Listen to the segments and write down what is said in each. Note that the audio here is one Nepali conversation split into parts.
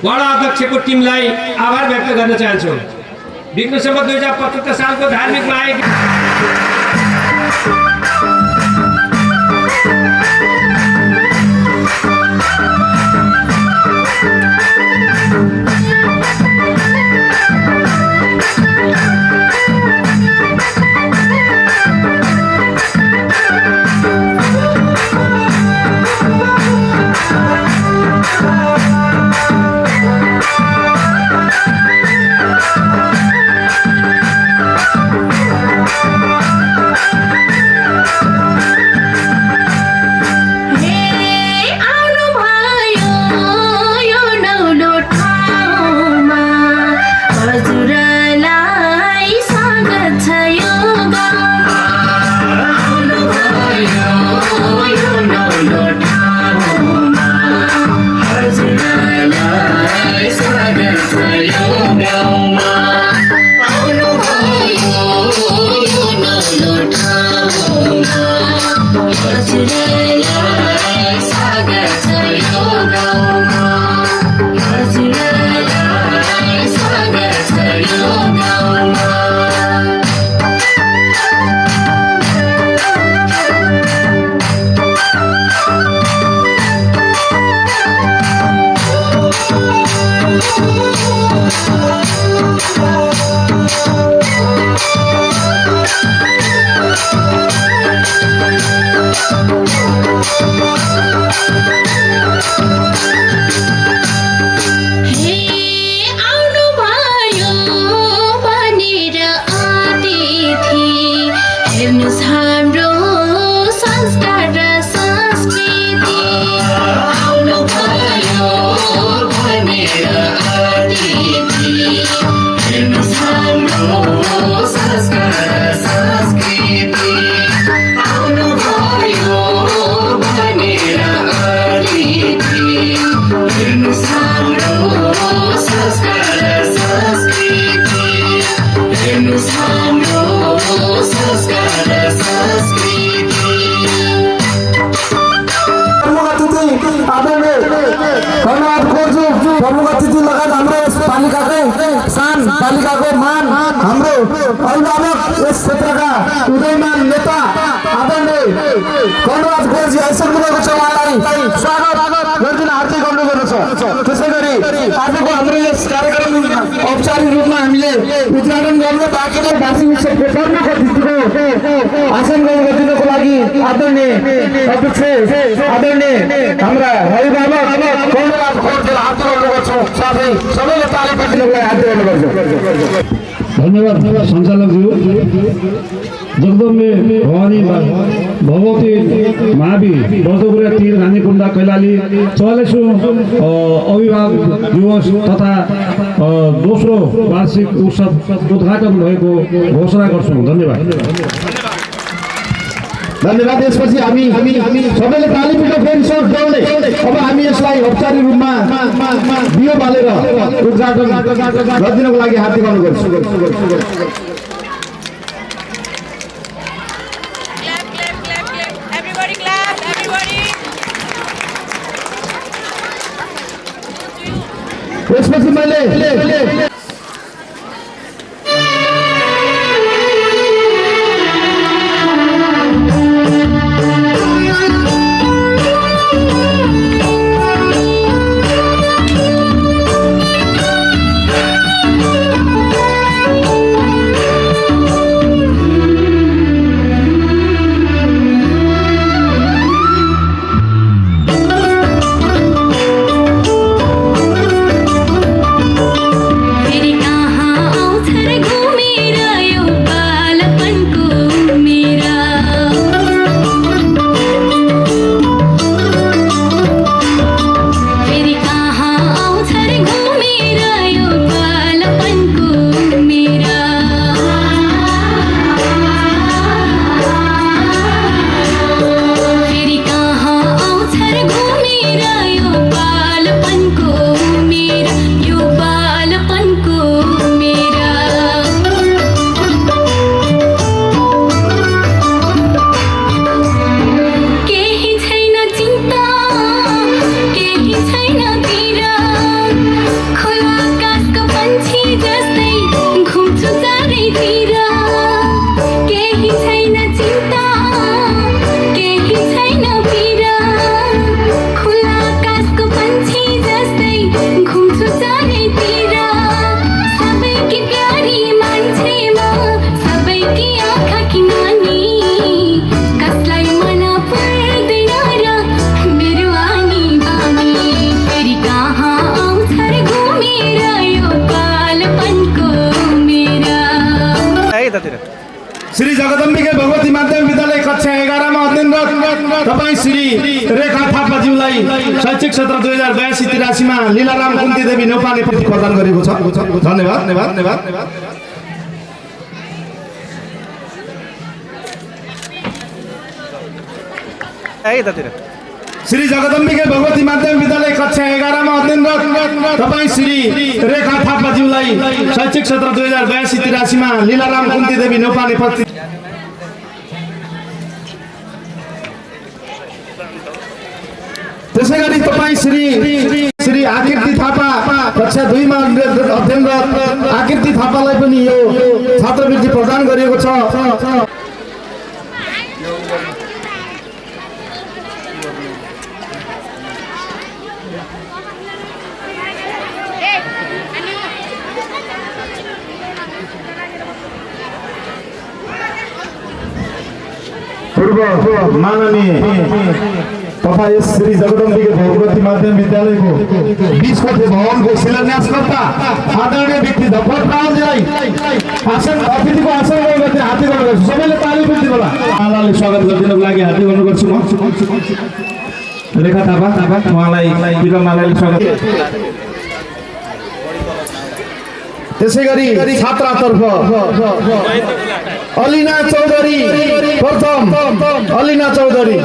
वडा अध्यक्षको टिमलाई आभार व्यक्त गर्न चाहन्छु। विक्रमसम्म 2075 सालको धार्मिक माग प्रमुख अतिथि लगायत हाम्रो पालिकाकै शान पालिकाको मान हाम्रो अभिभावक यस क्षेत्रका उदयमान नेता आदरणीय कमराज गोर्जी आइसक्नुभएको छ। उहाँलाई स्वागत गरिदिन हार्दिक अनुरोध छ। त्यसै गरी आजको हाम्रो यस कार्यक्रम औपचारिक रूपमा हामीले उद्घाटन गर्न बाँकी नै वार्षिक उत्सवको प्रमुख अतिथिको आसन ग्रहण गरिदिनको लागि आदरणीय अध्यक्ष आदरणीय हाम्रा अभिभावक कमराज गोर्जीलाई हार्दिक अनुरोध छ। साथै सबैले ताली बजाउनको लागि हार्दिक अनुरोध छ। धन्यवाद सञ्चालकज्यू। जगदम्बे भवानी भगवती महावी बर्दपुरा तीर रानीकुण्डा कैलाली 44औं अभिभावक दिवस तथा दोस्रो वार्षिक उत्सव उद्घाटन भएको घोषणा गर्छौँ। धन्यवाद। धन्यवाद। यसपछि हामी सबैले ताली पिट्न फेरि सर गाउने। अब हामी यसलाई औपचारिक रूपमा दियो बालेर उद्घाटन गरिदिनको लागि हार्दिक अनुरोध गर्छु। यसपछि मैले चारैतिर केही छैन चिन्ता केही छैन पीडा खुला आकाशको पन्छी जस्तै घुम्छु चारैतिर सबैकी प्यारी मान्छे म सबैकी आँखाकी नानी कसलाई मन पर्दैन र मेरो आनी बानी फेरि कहाँ आउँछ र घुमेर यो बालपनको मेरा श्री जगदम्बिके भगवती माध्यमिक विद्यालय कक्षा 11 मा अध्ययनरत तपाईँ श्री रेखा थापाज्यूलाई शैक्षिक सत्र 2082-83 मा लीलाराम कुन्ती देवी नेपाली प्रति प्रदान गरेको छ। धन्यवाद धन्यवाद धन्यवाद। श्री जगदम्बिके भगवती माध्यमिक विद्यालय कक्षा 11 मा अध्ययनरत तपाईँ श्री रेखा थापाज्यूलाई शैक्षिक सत्र 2082-83 मा लीलाराम कुन्ती देवी नेपाली प्रति त्यसै गरी तपाईँ श्री आकृति थापा कक्षा 2 मा अध्ययनरत आकृति थापालाई पनि यो छात्रवृत्ति प्रदान गरिएको छ। पूर्व माननीय तथा यस श्री जगदम्बिके भगवती माध्यमिक विद्यालयको 20 कोठे भवनको शिलान्यासकर्ता आदरणीय व्यक्ति डक्टर रावलजीलाई आसन अतिथिको आसन गर्दै हाते गर्नुपर्छ। सबैले ताली बजाउनु होला। उहाँलाई स्वागत गरिदिनको लागि हाते गर्नुपर्छु। म रेखा थापा उहाँलाई विक्रमालाई स्वागत। त्यसै गरी छात्रातर्फ अलिना चौधरी प्रथम अलिना चौधरी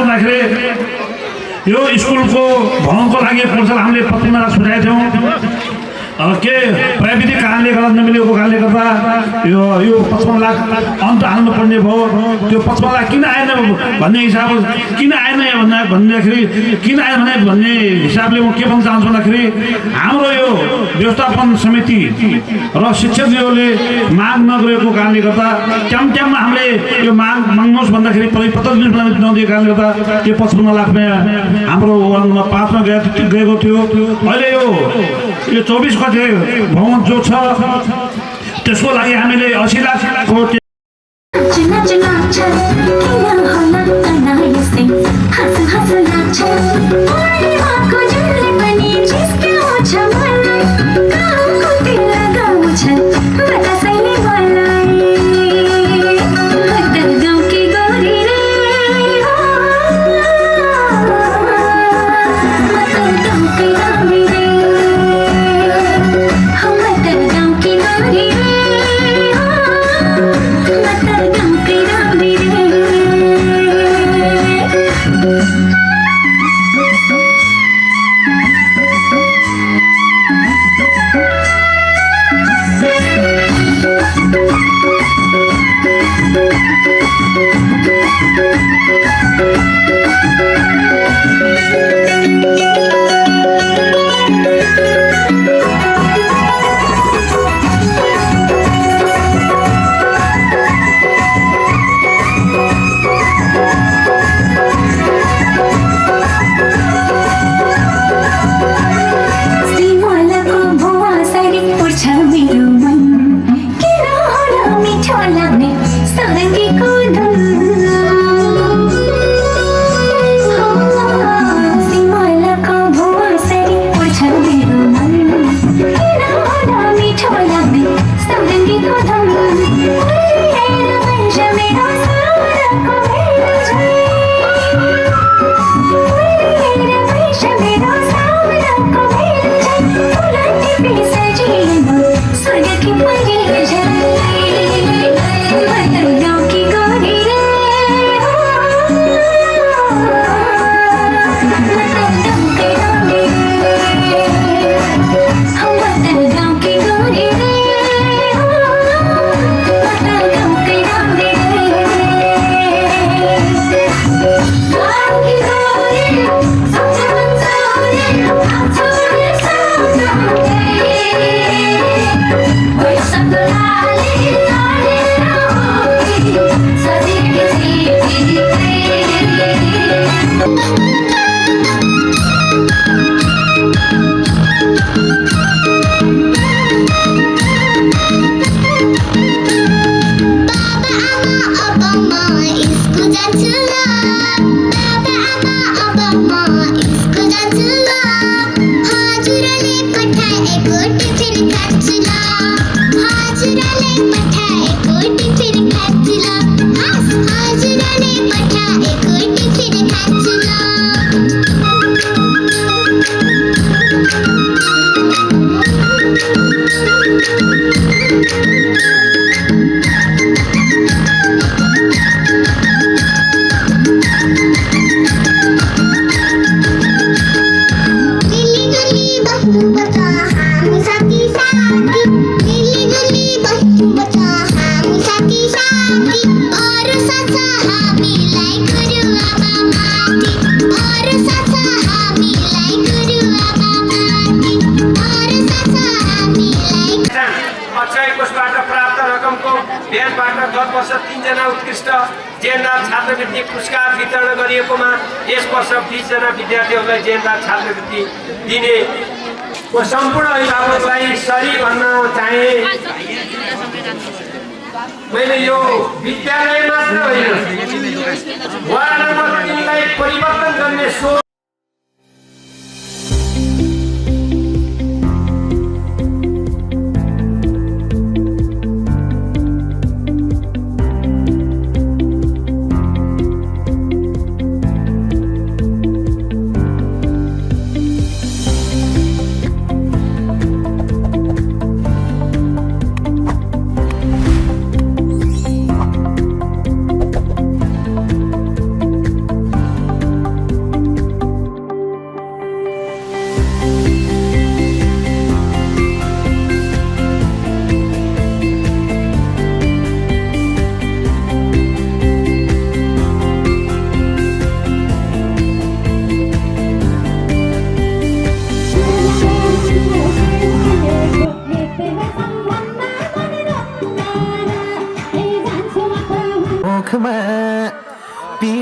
भन्दाखेरि यो स्कुलको भवनको लागि पोर्टल हामीले पत्रिकामा सुझाएका थियौँ के प्राविधिक कारणले गर्दा नमिलेको कारणले गर्दा यो 55 लाख अन्त हाल्नुपर्ने भयो त्यो 55 लाख किन आएन भन्ने हिसाब किन आएन भन्दाखेरि किन आएन भन्ने हिसाबले म के भन्न चाहन्छु भन्दाखेरि हाम्रो यो व्यवस्थापन समिति र शिक्षकज्यूले माग नगरेको कारणले गर्दा ट्याममा हामीले यो माग माग्नुहोस् भन्दाखेरि परिपत्र नदिएको कारणले गर्दा त्यो 55 लाखमा हाम्रो वार्ड नम्बर 5 मा गएको थियो। अहिले यो 24 गते भवन जो छ त्यसको लागि हामीले 80 लाखको चुना चुना चल किन होला अनायसे हस हस नाच पूर्णिमाको जुनले पनि जिस्क्याउँछ मलाई गाउँको तिल लगाउँछ बतासैले मलाई मत गाउँकी गोरी रे मत गाउँकी गोरी रे मत गाउँकी गोरी रे छात्रवृत्ति पुरस्कार वितरण गरिएकोमा यस वर्ष 20 जना विद्यार्थीहरूलाई जेलदार छात्रवृत्ति दिने सम्पूर्ण अभिभावकलाई सरी भन्न चाहे। मैले यो विद्यालय मात्र होइन वार्ड नम्बर 3 लाई परिवर्तन गर्ने सोच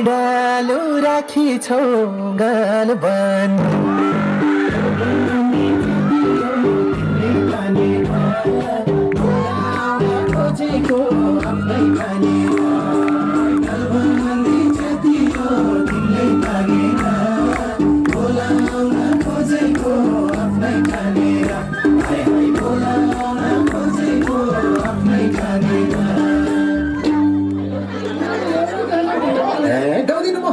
डालो राखी छौ गलबन खोजेको आफ्नै मानेर गलबन्दी जति हो तिमीलाई मागेर बोलाउन खोजेको आफ्नै मानेर हाय हाय बोलाउन खोजेको आफ्नै मानेर गाउँदिनु म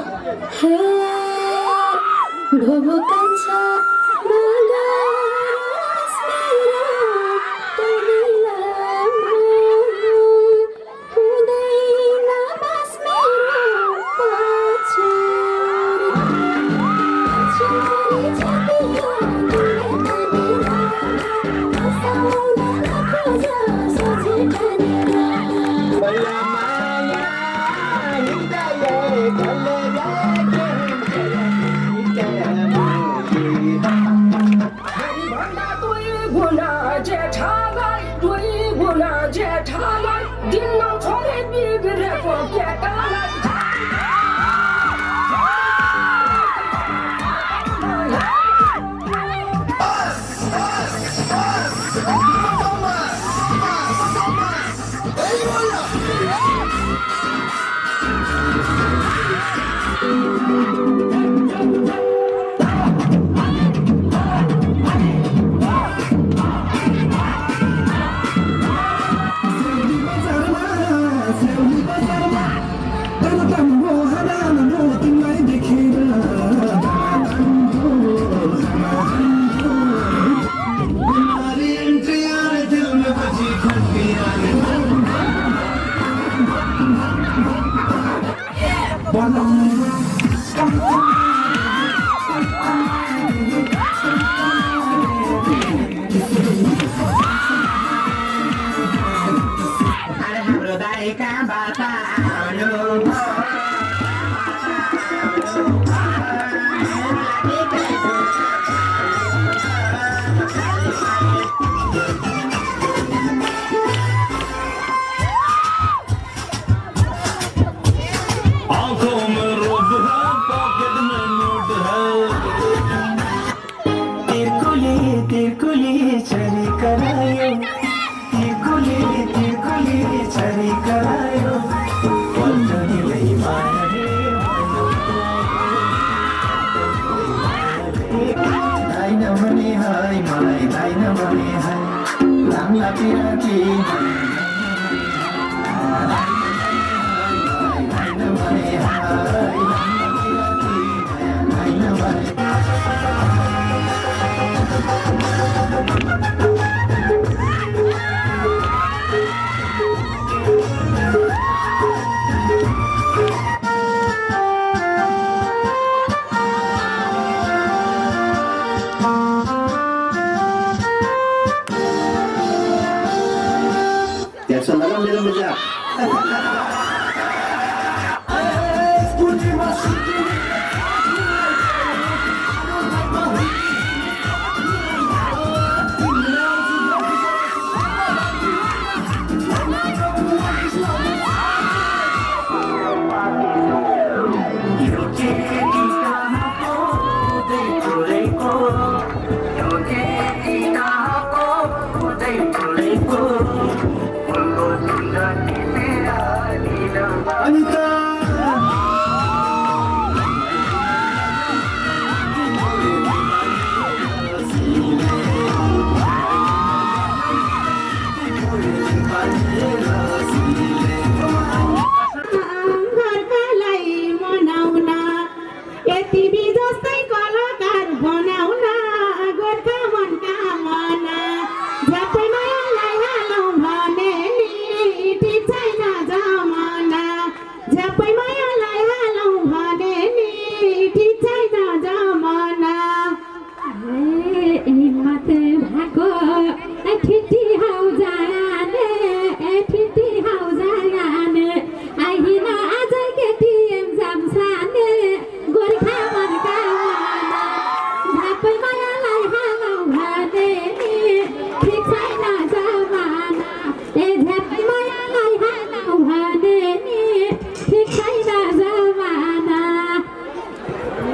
गोर्खा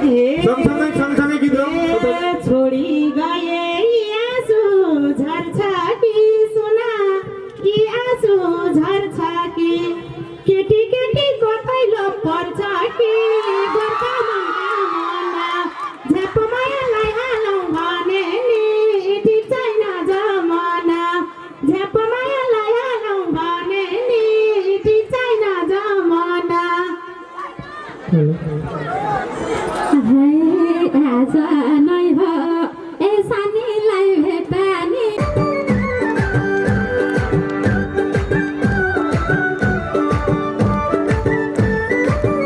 सँगसँगै गीत गाउँ। छोडी गए आँसु झर्छ कि सुना कि आँसु झर्छ कि केटी केटी कतैलो पर्छ कि गोर्खा मनमा झ्याप मायालाई हालौँ भने नि ठिक छैन जमाना झ्याप मायालाई हालौँ भने नि ठिक छैन जमाना आज नै हो ए सानीलाई भेटानी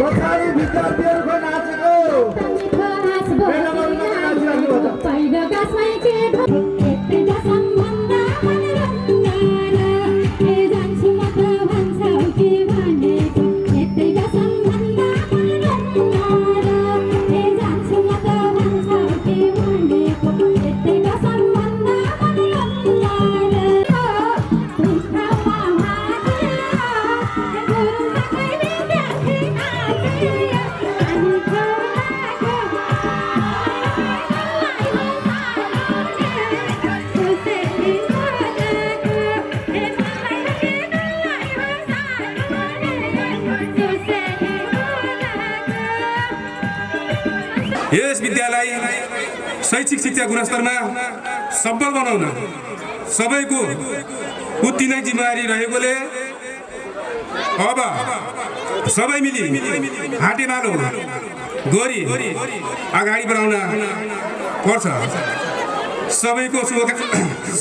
पछाडि विद्यार्थीहरूको नाचेको पहिलो गाछमै के यस्तै सम्बन्ध ए जान्छु म त भन्छौ के भनेको यस्तै सम्बन्ध ए जान्छु म त भन्छौ के भनेको यस्तै सम्बन्ध यस विद्यालय शैक्षिक शिक्षा गुणस्तरमा सबल बनाउन सबैको उत्तिनै जिम्मेवारी रहेकोले अब सबै मिली हातेमालो गरी अगाडि बढाउन पर्छ।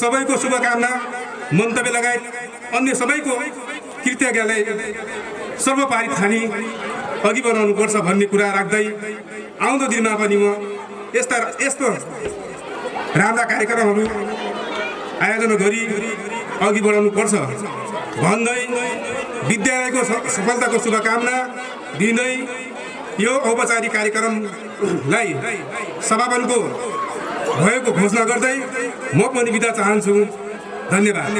सबैको शुभकामना मन्तव्य लगायत अन्य सबैको कृतज्ञतालाई सर्वपारित ठानी अघि बढाउनु पर्छ भन्ने कुरा राख्दै आउँदो दिनमा पनि म यस्तो राम्रा कार्यक्रमहरू आयोजना गरी अघि बढाउनु पर्छ भन्दै विद्यालयको सफलताको शुभकामना दिँदै यो औपचारिक कार्यक्रमलाई समापनको भएको घोषणा गर्दै म पनि बिदा चाहन्छु। धन्यवाद।